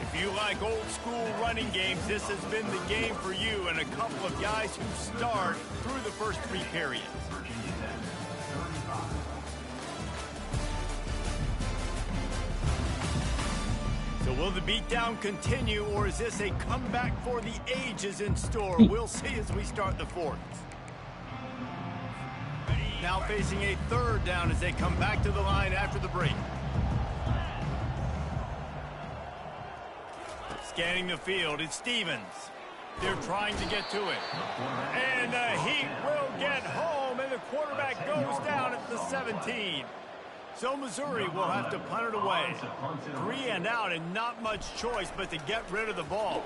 S1: If you like old school running games, this has been the game for you and a couple of guys who start through the first 3 periods. So will the beatdown continue, or is this a comeback for the ages in store? We'll see as we start the 4th. Now facing a 3rd down as they come back to the line after the break. Scanning the field, it's Stevens. They're trying to get to it. And the Heat will get home, and the quarterback goes down at the 17. So Missouri will have to punt it away. 3 and out, and not much choice but to get rid of the ball.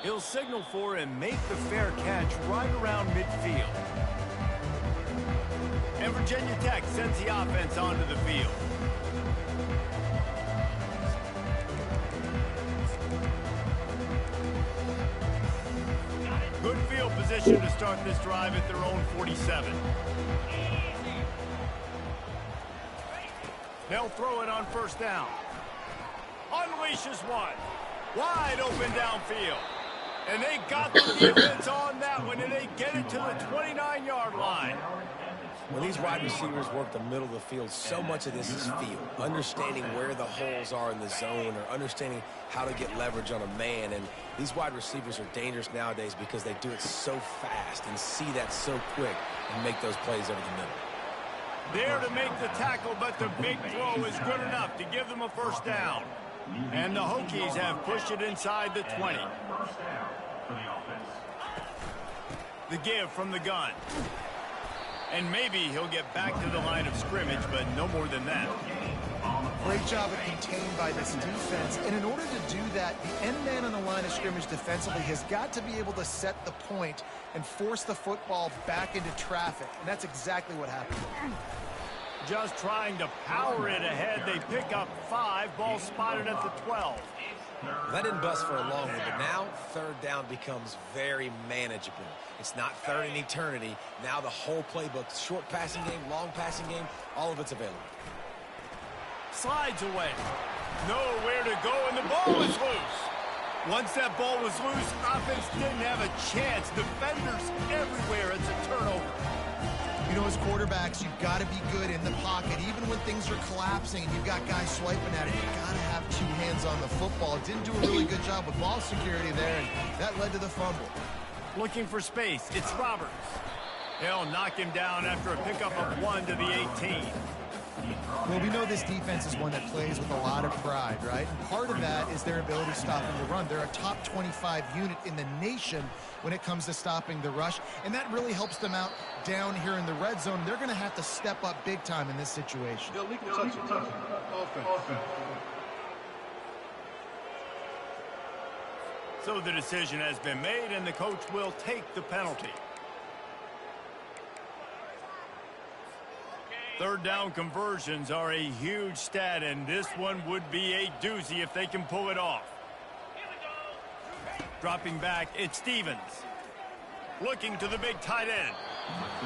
S1: He'll signal for and make the fair catch right around midfield. And Virginia Tech sends the offense onto the field. Good field position to start this drive at their own 47. They'll throw it on first down. Unleashes one. Wide open downfield. And they got the defense on that one, and they get it to the 29-yard line.
S2: When these wide receivers work the middle of the field, so much of this is feel. Understanding where the holes are in the zone or understanding how to get leverage on a man. And these wide receivers are dangerous nowadays because they do it so fast and see that so quick and make those plays over the middle.
S1: There to make the tackle, but the big throw is good enough to give them a first down. And the Hokies have pushed it inside the 20. The give from the gun. And maybe he'll get back to the line of scrimmage, but no more than that.
S3: Great job of contained by this defense. And in order to do that, the end man on the line of scrimmage defensively has got to be able to set the point and force the football back into traffic. And that's exactly what happened.
S1: Just trying to power it ahead. They pick up 5. Ball spotted at the 12.
S2: That didn't bust for a long one, but now 3rd down becomes very manageable. It's not 3rd and eternity. Now the whole playbook, short passing game, long passing game, all of it's available.
S1: Slides away. Nowhere to go, and the ball is loose. Once that ball was loose, offense didn't have a chance. Defenders everywhere. It's a turnover.
S3: You know, as quarterbacks, you've got to be good in the pocket. Even when things are collapsing and you've got guys swiping at it, you've got to have 2 hands on the football. Didn't do a really good job with ball security there, and that led to the fumble.
S1: Looking for space. It's Roberts. They'll knock him down after a pickup of 1 to the 18.
S3: Well, we know this defense is one that plays with a lot of pride, right? And part of that is their ability to stop in the run. They're a top 25 unit in the nation when it comes to stopping the rush, and that really helps them out down here in the red zone. They're going to have to step up big time in this situation.
S1: So the decision has been made, and the coach will take the penalty. 3rd down conversions are a huge stat, and this one would be a doozy if they can pull it off. Dropping back, it's Stevens. Looking to the big tight end.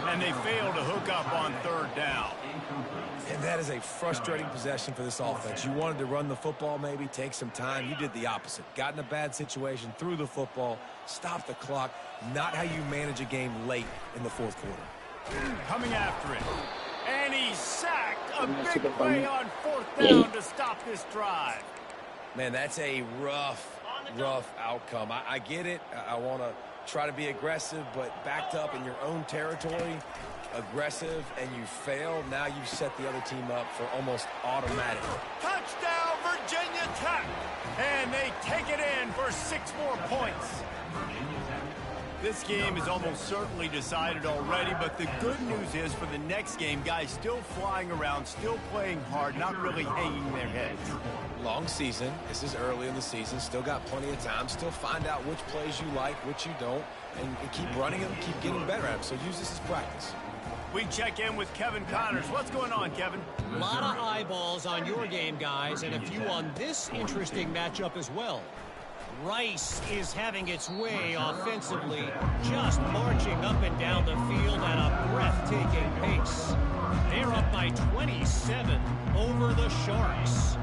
S1: And they fail to hook up on third down.
S2: And that is a frustrating possession for this offense. You wanted to run the football, maybe take some time. You did the opposite. Got in a bad situation, threw the football, stopped the clock. Not how you manage a game late in the fourth quarter.
S1: Coming after it. And he's sacked. A big play on fourth down to stop this drive.
S2: Man, that's a rough outcome. I get it. I want to try to be aggressive, but backed up in your own territory, aggressive, and you fail. Now you set the other team up for almost automatic.
S1: Touchdown, Virginia Tech. And they take it in for 6 more points. This game is almost certainly decided already, but the good news is for the next game, guys still flying around, still playing hard, not really hanging their heads.
S2: Long season. This is early in the season. Still got plenty of time. Still find out which plays you like, which you don't, and keep running them, keep getting better at them. So use this as practice.
S1: We check in with Kevin Connors. What's going on, Kevin?
S6: A lot of eyeballs on your game, guys, and a few on this interesting matchup as well. Rice is having its way offensively, just marching up and down the field at a breathtaking pace. They're up by 27 over the Sharks.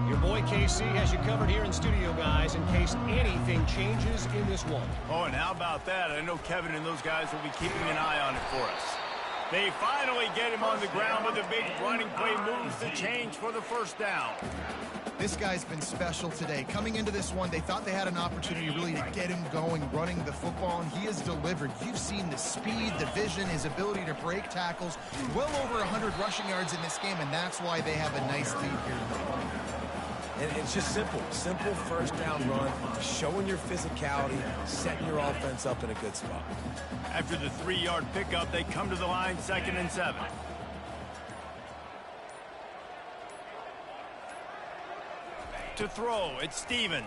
S6: Your boy KC has you covered here in studio, guys, in case anything changes in this one.
S1: Oh, and how about that? I know Kevin and those guys will be keeping an eye on it for us. They finally get him on the ground with a big running play, moves the change for the first down.
S3: This guy's been special today. Coming into this one, they thought they had an opportunity really to get him going, running the football, and he has delivered. You've seen the speed, the vision, his ability to break tackles. Well over 100 rushing yards in this game, and that's why they have a nice lead here.
S2: And it's just simple first down run, showing your physicality, setting your offense up in a good spot.
S1: After the 3-yard pickup, they come to the line, 2nd and 7. To throw, it's Stevens.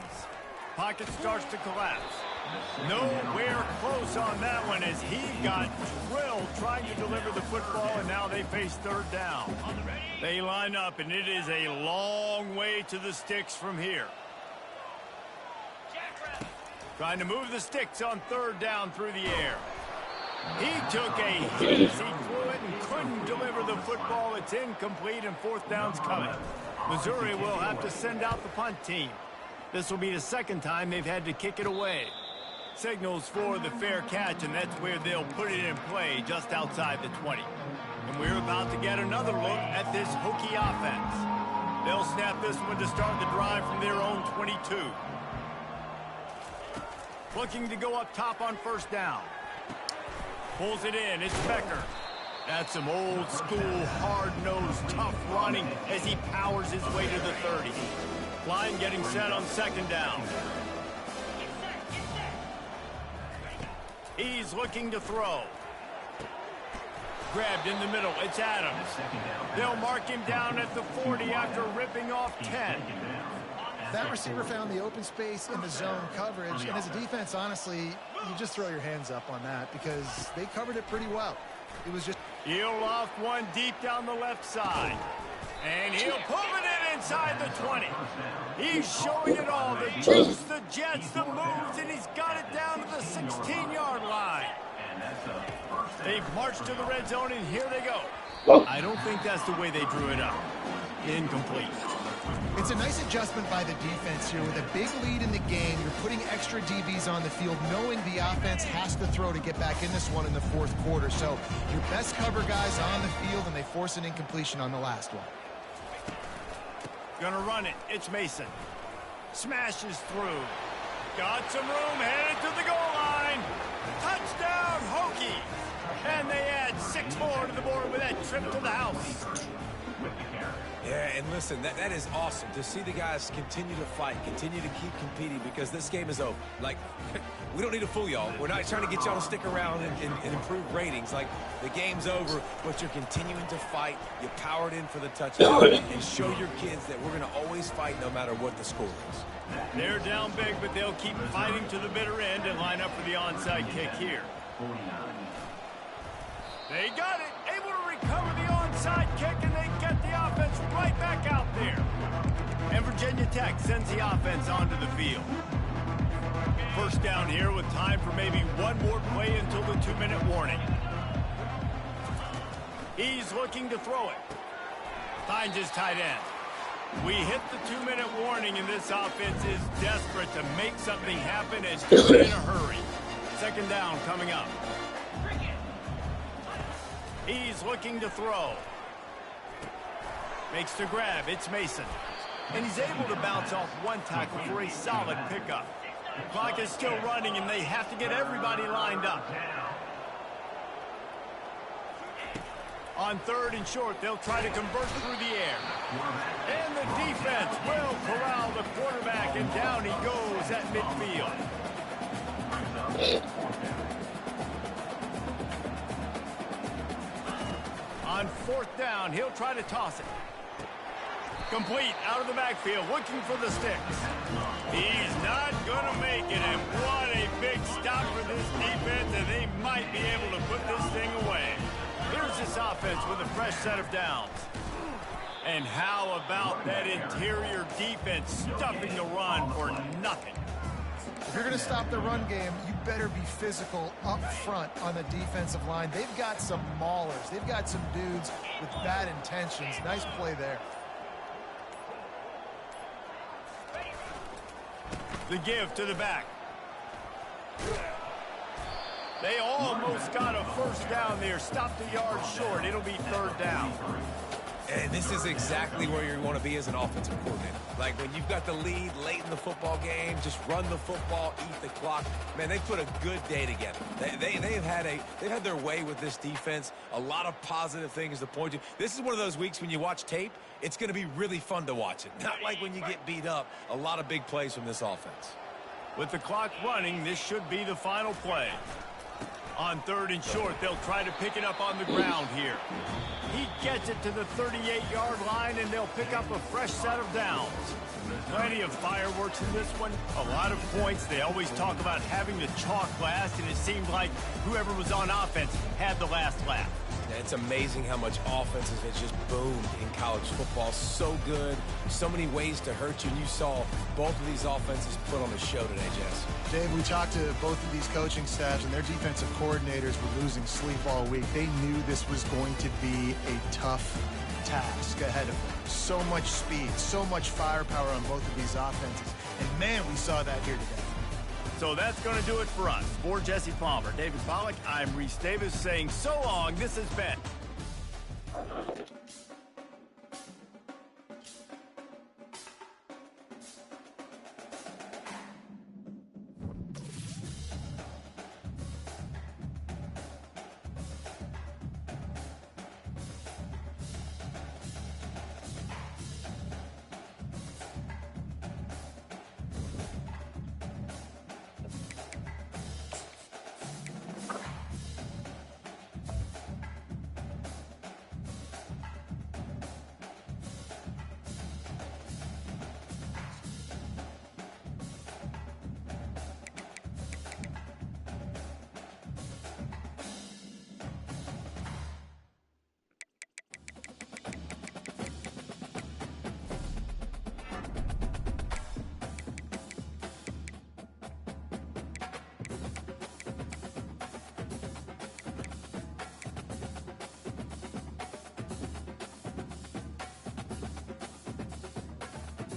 S1: Pocket starts to collapse. Nowhere close on that one as he got drilled trying to deliver the football, and now they face third down. They line up, and it is a long way to the sticks from here. Trying to move the sticks on third down through the air. He took a hit as he threw it and couldn't deliver the football. It's incomplete, and fourth down's coming. Missouri will have to send out the punt team. This will be the second time they've had to kick it away. Signals for the fair catch, and that's where they'll put it in play, just outside the 20. And we're about to get another look at this Hokie offense. They'll snap this one to start the drive from their own 22. Looking to go up top on first down. Pulls it in. It's Becker. That's some old school, hard-nosed, tough running as he powers his way to the 30. Line getting set on second down. He's looking to throw. Grabbed in the middle. It's Adams. They'll mark him down at the 40 after ripping off 10.
S3: That receiver found the open space in the zone coverage, and as a defense, honestly, you just throw your hands up on that because they covered it pretty well. It was just...
S1: He'll loft one deep down the left side. And he'll pull it in inside the 20. He's showing it all. The juice, the jets, the moves, and he's got it down to the 16-yard line. They've marched to the red zone, and here they go. I don't think that's the way they drew it up. Incomplete.
S3: It's a nice adjustment by the defense here. With a big lead in the game, you're putting extra DBs on the field, knowing the offense has to throw to get back in this one in the fourth quarter. So your best cover guys on the field, and they force an incompletion on the last one.
S1: Gonna run it. It's Mason. Smashes through. Got some room, headed to the goal line. Touchdown, Hokie. And they add 6 more to the board with that trip to the house.
S2: Yeah, and listen, that is awesome to see the guys continue to fight, continue to keep competing, because this game is over. Like, we don't need to fool y'all. We're not trying to get y'all to stick around and improve ratings. Like, the game's over, but you're continuing to fight. You powered in for the touchdown and show your kids that we're going to always fight no matter what the score is.
S1: They're down big, but they'll keep fighting to the bitter end and line up for the onside kick here. They got it, able to recover the onside kick, and they get the offense right back out there. And Virginia Tech sends the offense onto the field. First down here with time for maybe one more play until the 2-minute warning. He's looking to throw it. Finds his tight end. We hit the 2-minute warning, and this offense is desperate to make something happen and do it in a hurry. Second down coming up. He's looking to throw. Makes the grab. It's Mason. And he's able to bounce off one tackle for a solid pickup. Clock is still running, and they have to get everybody lined up. On 3rd and short, they'll try to convert through the air. And the defense will corral the quarterback, and down he goes at midfield. On 4th down, he'll try to toss it. Complete out of the backfield, looking for the sticks. He's not going to make it, and what a big stop for this defense, and they might be able to put this thing away. Here's this offense with a fresh set of downs. And how about that interior defense stuffing the run for nothing?
S3: If you're going to stop the run game, you better be physical up front on the defensive line. They've got some maulers. They've got some dudes with bad intentions. Nice play there.
S1: The give to the back. They almost got a first down there. Stopped a yard short. It'll be 3rd down.
S2: And this is exactly where you want to be as an offensive coordinator. Like when you've got the lead late in the football game, just run the football, eat the clock. Man, they put a good day together. They've had their way with this defense. A lot of positive things to point to. This is one of those weeks when you watch tape, it's going to be really fun to watch it. Not like when you get beat up. A lot of big plays from this offense.
S1: With the clock running, this should be the final play. On 3rd and short, they'll try to pick it up on the ground here. He gets it to the 38-yard line, and they'll pick up a fresh set of downs. Plenty of fireworks in this one. A lot of points. They always talk about having the chalk last, and it seemed like whoever was on offense had the last laugh.
S2: It's amazing how much offenses has just boomed in college football. So good. So many ways to hurt you. And you saw both of these offenses put on a show today, Jess.
S3: Dave, we talked to both of these coaching staffs, and their defensive coordinators were losing sleep all week. They knew this was going to be a tough task ahead of them. So much speed, so much firepower on both of these offenses. And, man, we saw that here today.
S1: So that's going to do it for us. For Jesse Palmer, David Pollack, I'm Reese Davis saying so long. This has been